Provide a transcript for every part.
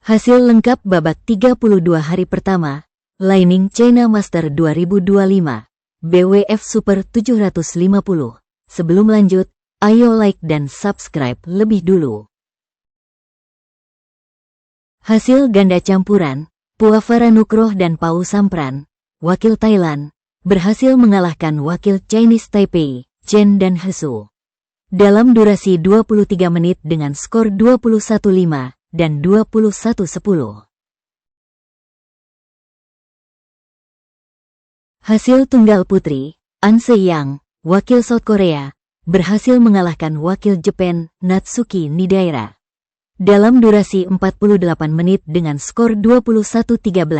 Hasil lengkap babak 32 hari pertama, Lining China Master 2025, BWF Super 750. Sebelum lanjut, ayo like dan subscribe lebih dulu. Hasil ganda campuran, Puavara Nukroh dan Pau Sampran, wakil Thailand, berhasil mengalahkan wakil Chinese Taipei, Chen dan Hesu, dalam durasi 23 menit dengan skor 21-5 dan 21-10. Hasil tunggal putri, An Se-yang, wakil South Korea, berhasil mengalahkan wakil Jepang, Natsuki Nidaira, dalam durasi 48 menit dengan skor 21-13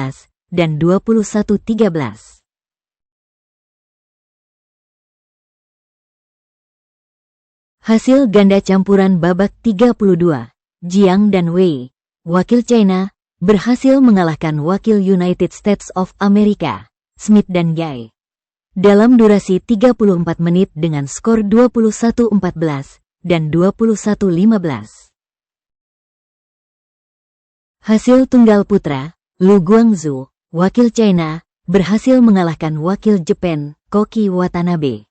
dan 21-13. Hasil ganda campuran babak 32, Jiang dan Wei, wakil China, berhasil mengalahkan wakil United States of America, Smith dan Gai, dalam durasi 34 menit dengan skor 21-14 dan 21-15. Hasil tunggal putra, Lu Guangzhou, wakil China, berhasil mengalahkan wakil Jepang, Koki Watanabe,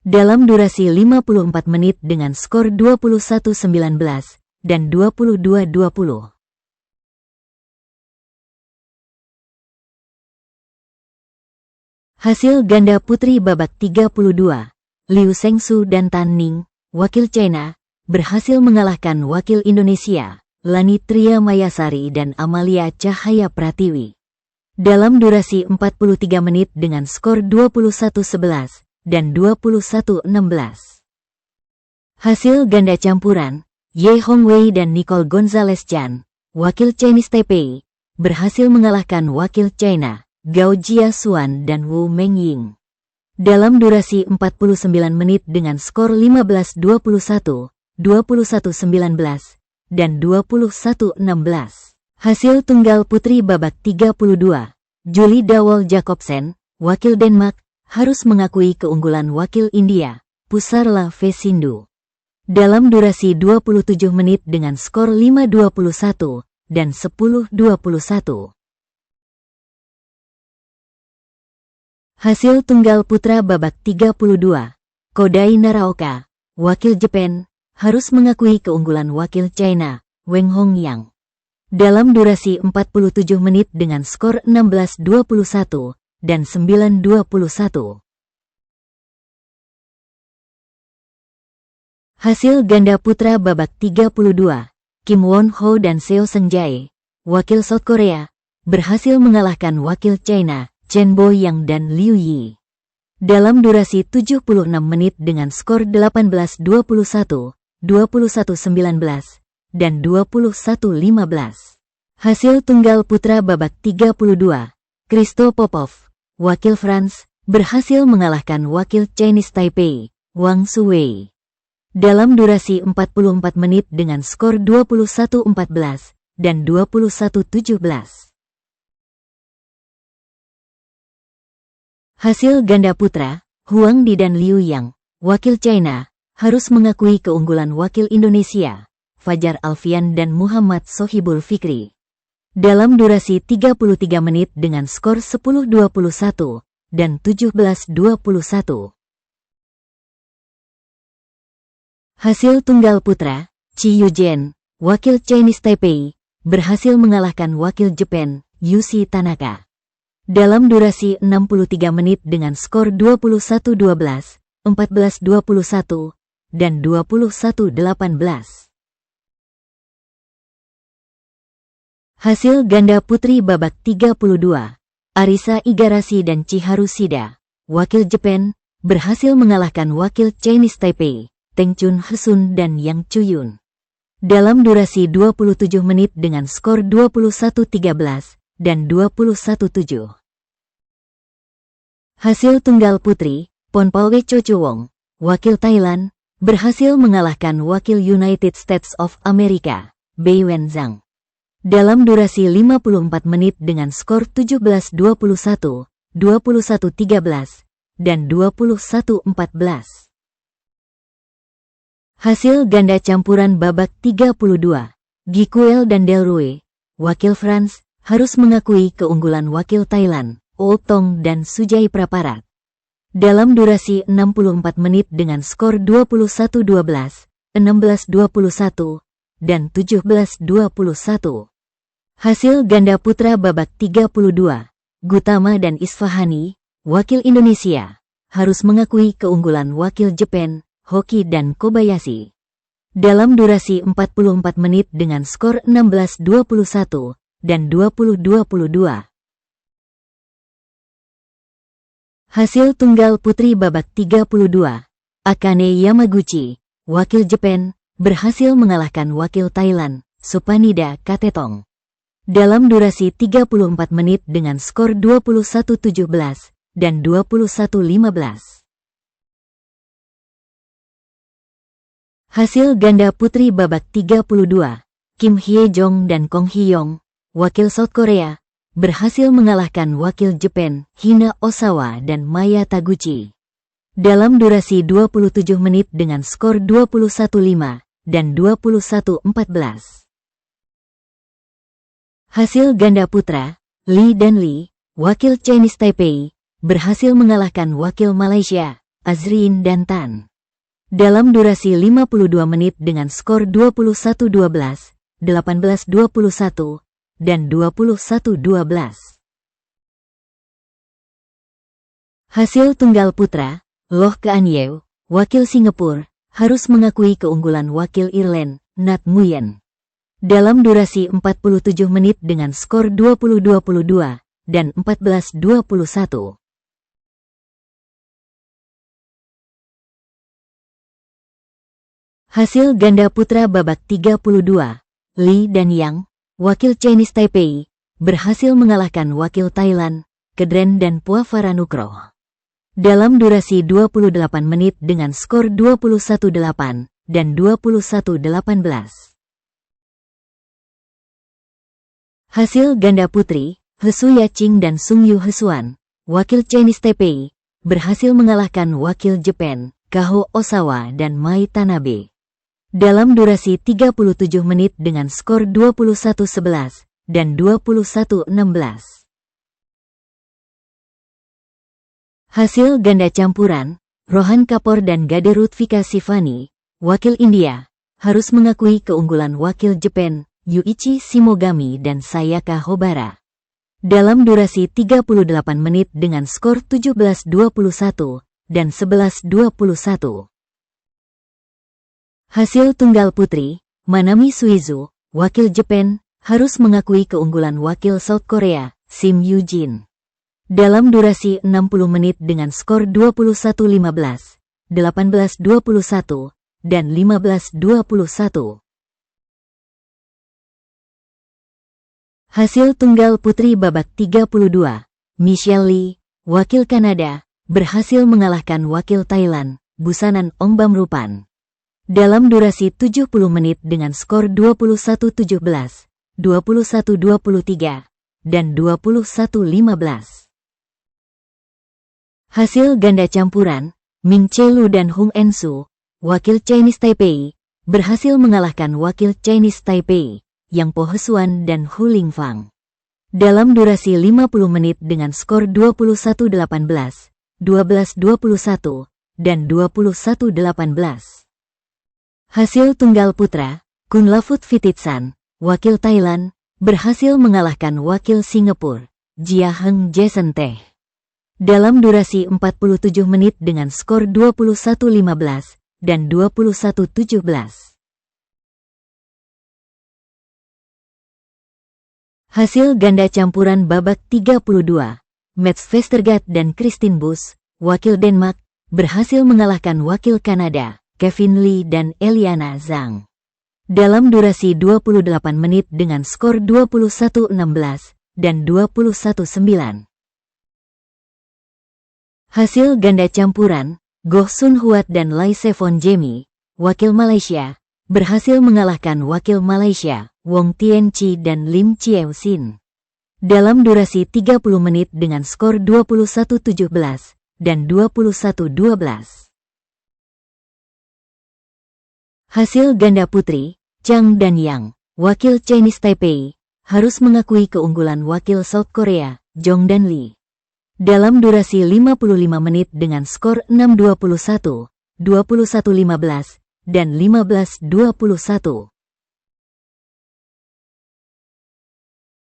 dalam durasi 54 menit dengan skor 21-19 dan 22-20. Hasil ganda putri babak 32, Liu Shengsu dan Tan Ning, wakil China, berhasil mengalahkan wakil Indonesia, Lani Tria Mayasari dan Amalia Cahaya Pratiwi, dalam durasi 43 menit dengan skor 21-11 dan 21-16. Hasil ganda campuran, Ye Hongwei dan Nicole Gonzalez Chan, wakil Chinese Taipei, berhasil mengalahkan wakil China, Gao Jiasuan dan Wu Mengying, dalam durasi 49 menit dengan skor 15-21, 21-19, dan 21-16. Hasil tunggal putri babak 32, Julie Dawol Jacobsen, wakil Denmark, harus mengakui keunggulan wakil India, Pusarla V. Sindhu, dalam durasi 27 menit dengan skor 5-21 dan 10-21. Hasil tunggal putra babak 32, Kodai Naraoka, wakil Jepang, harus mengakui keunggulan wakil China, Weng Hongyang, dalam durasi 47 menit dengan skor 16-21 dan 9-21. Hasil ganda putra babak 32, Kim Won-ho dan Seo Seung-jae, wakil South Korea, berhasil mengalahkan wakil China, Chen Boyang dan Liu Yi, dalam durasi 76 menit dengan skor 18-21, 21-19, dan 21-15. Hasil tunggal putra babak 32, Christo Popov, wakil France, berhasil mengalahkan wakil Chinese Taipei, Wang Suwei, dalam durasi 44 menit dengan skor 21-14 dan 21-17. Hasil ganda putra, Huang Di dan Liu Yang, wakil China, harus mengakui keunggulan wakil Indonesia, Fajar Alfian dan Muhammad Sohibul Fikri, dalam durasi 33 menit dengan skor 10-21 dan 17-21. Hasil tunggal putra, Chi Yuzhen, wakil Chinese Taipei, berhasil mengalahkan wakil Jepang, Yushi Tanaka, dalam durasi 63 menit dengan skor 21-12, 14-21, dan 21-18. Hasil ganda putri babak 32, Arisa Igarashi dan Chiharu Shida, wakil Jepang, berhasil mengalahkan wakil Chinese Taipei, Teng Chun Hesun dan Yang Chuyun, dalam durasi 27 menit dengan skor 21-13 dan 21-7. Hasil tunggal putri, Ponpawe Chochuwong, wakil Thailand, berhasil mengalahkan wakil United States of America, Bai Wenzhang, dalam durasi 54 menit dengan skor 17-21, 21-13, dan 21-14. Hasil ganda campuran babak 32, Gikuel dan Delrue, wakil France, harus mengakui keunggulan wakil Thailand, Oh Tong dan Sujai Praparat. Dalam durasi 64 menit dengan skor 21-12, 16-21, dan 17-21. Hasil ganda putra babak 32, Gutama dan Isfahani, wakil Indonesia, harus mengakui keunggulan wakil Jepang, Hoki dan Kobayashi. Dalam durasi 44 menit dengan skor 16-21 dan 20-22. Hasil tunggal putri babak 32, Akane Yamaguchi, wakil Jepang, berhasil mengalahkan wakil Thailand, Supanida Katetong. Dalam durasi 34 menit dengan skor 21-17 dan 21-15. Hasil ganda putri babak 32, Kim Hye Jong dan Kong Hye-yong, wakil South Korea, berhasil mengalahkan wakil Jepang, Hina Osawa dan Maya Taguchi. Dalam durasi 27 menit dengan skor 21-5 dan 21-14. Hasil ganda putra, Lee dan Lee, wakil Chinese Taipei, berhasil mengalahkan wakil Malaysia, Azrin dan Tan. Dalam durasi 52 menit dengan skor 21-12, 18-21, dan 21-12. Hasil tunggal putra, Loh Kean Yew, wakil Singapura, harus mengakui keunggulan wakil Ireland, Nat Nguyen. Dalam durasi 47 menit dengan skor 20-22 dan 14-21. Hasil ganda putra babak 32, Lee dan Yang, wakil Chinese Taipei, berhasil mengalahkan wakil Thailand, Kedren dan Puafaranukroh. Dalam durasi 28 menit dengan skor 21-8 dan 21-18. Hasil ganda putri, Hesu Yaching dan Sung Yu Hesuan, wakil Chinese Taipei, berhasil mengalahkan wakil Jepang, Kaho Osawa dan Mai Tanabe. Dalam durasi 37 menit dengan skor 21-11 dan 21-16. Hasil ganda campuran, Rohan Kapoor dan Gaderut Vika Sivani, wakil India, harus mengakui keunggulan wakil Jepang, Yuichi Shimogami dan Sayaka Hobara. Dalam durasi 38 menit dengan skor 17-21 dan 11-21. Hasil tunggal putri, Manami Suizu, wakil Jepang, harus mengakui keunggulan wakil South Korea, Sim Yoo-jin. Dalam durasi 60 menit dengan skor 21-15, 18-21, dan 15-21. Hasil tunggal putri babak 32, Michelle Lee, wakil Kanada, berhasil mengalahkan wakil Thailand, Busanan Ongbamrupan. Dalam durasi 70 menit dengan skor 21-17, 21-23, dan 21-15. Hasil ganda campuran, Ming Chelu dan Hung En-su, wakil Chinese Taipei, berhasil mengalahkan wakil Chinese Taipei, Yang Po Hesuan dan Hu Lingfang. Dalam durasi 50 menit dengan skor 21-18, 12-21, dan 21-18. Hasil tunggal putra, Kunlavut Vititsan, wakil Thailand, berhasil mengalahkan wakil Singapura, Jia Heng Jason Teh. Dalam durasi 47 menit dengan skor 21-15 dan 21-17. Hasil ganda campuran babak 32, Mats Vestergaard dan Christine Busch, wakil Denmark, berhasil mengalahkan wakil Kanada, Kevin Lee dan Eliana Zhang. Dalam durasi 28 menit dengan skor 21-16 dan 21-9. Hasil ganda campuran, Goh Sun Huat dan Lai Sevon Jemi, wakil Malaysia, berhasil mengalahkan wakil Malaysia, Wong Tien Chi dan Lim Chieu Sin. Dalam durasi 30 menit dengan skor 21-17 dan 21-12. Hasil ganda putri, Chang dan Yang, wakil Chinese Taipei, harus mengakui keunggulan wakil South Korea, Jong Dan Lee. Dalam durasi 55 menit dengan skor 6-21, 21-15, dan 15-21.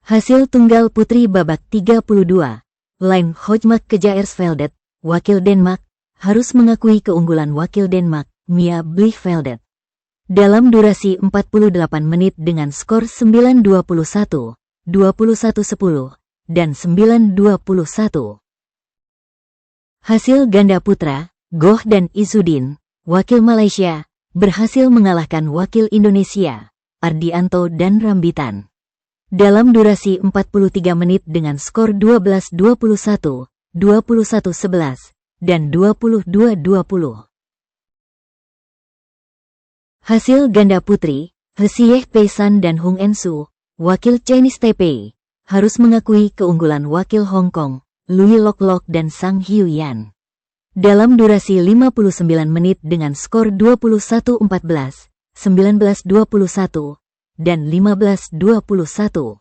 Hasil tunggal putri babak 32. Line Hojmak Kjaersveldet, wakil Denmark, harus mengakui keunggulan wakil Denmark, Mia Blichfeldet. Dalam durasi 48 menit dengan skor 9-21, 21-10, dan 9-21. Hasil ganda putra, Goh dan Izudin, wakil Malaysia, berhasil mengalahkan wakil Indonesia, Ardianto dan Rambitan. Dalam durasi 43 menit dengan skor 12-21, 21-11, dan 22-20. Hasil ganda putri, Hsieh Peisan dan Hung En-su, wakil Chinese Taipei, harus mengakui keunggulan wakil Hong Kong, Lui Lok Lok dan Sang Hiu Yan. Dalam durasi 59 menit dengan skor 21-14, 19-21, dan 15-21.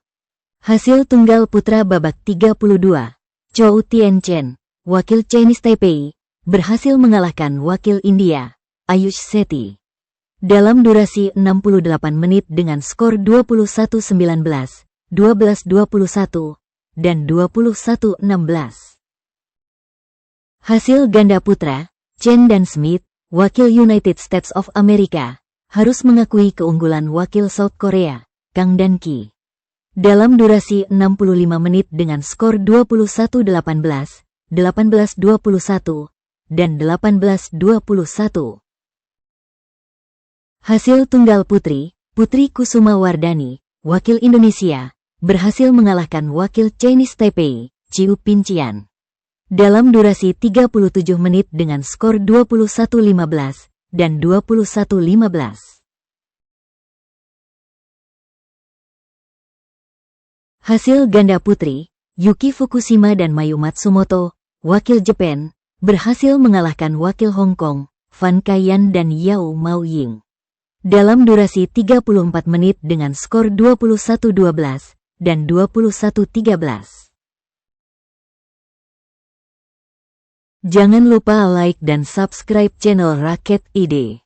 Hasil tunggal putra babak 32, Chou Tien-chen, wakil Chinese Taipei, berhasil mengalahkan wakil India, Ayush Sethi. Dalam durasi 68 menit dengan skor 21-19, 12-21, dan 21-16. Hasil ganda putra, Chen dan Smith, wakil United States of America, harus mengakui keunggulan wakil South Korea, Kang dan Ki. Dalam durasi 65 menit dengan skor 21-18, 18-21, dan 18-21. Hasil tunggal putri, Putri Kusuma Wardani, wakil Indonesia, berhasil mengalahkan wakil Chinese Taipei, Chiu Pincian. Dalam durasi 37 menit dengan skor 21-15, dan 21-15. Hasil ganda putri, Yuki Fukushima dan Mayu Matsumoto, wakil Jepang, berhasil mengalahkan wakil Hong Kong, Fan Kaiyan dan Yao Mao Ying. Dalam durasi 34 menit dengan skor 21-12, dan 21-13. Jangan lupa like dan subscribe channel Raket ID.